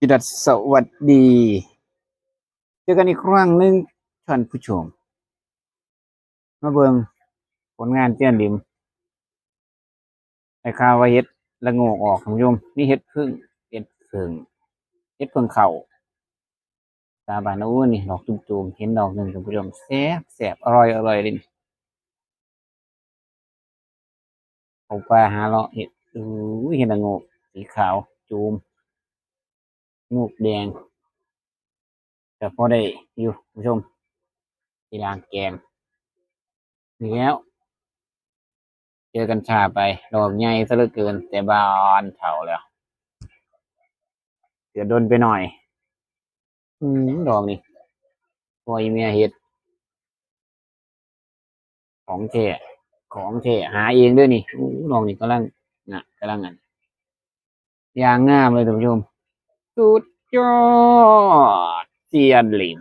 จิดัสสวัสดีเจอกันอีกครั้งหนึ่งท่านผู้ชมมาเบิ่งผลงานเตี้ยนหลิมไอ้ข่าวว่าเฮ็ดละโงกออกท่านผู้ชมนี่เฮ็ดพึ่งเฮ็ดพึ่งเฮ็ดเพิ่งเข้าตาบานโอ้นี่ดอกจุ่มๆเห็นดอกหนึ่งท่านผู้ชมแซ่บแซ่บอร่อยอร่อยเลยนี่เอาปลาหาเลาะเฮ็ดเฮ็ดละโงกสีขาวจูมงูกแดงแต่พอได้อยู่ท่านผู้ชมที่ล้างแกงนี่แล้วเจอกันชาไปดอกใหญ่ซะเหลือเกินแต่บานเฒ่าแล้วเดี๋ยวโดนไปหน่อยดอกนี่พอยเมียเฮ็ด ของแท้ของแท้หาเองด้วยนี่โอ้น้องนี่กำลังน่ะกำลังอันยางงามเลยท่านผู้ชมสุดยอดเซียนหลิม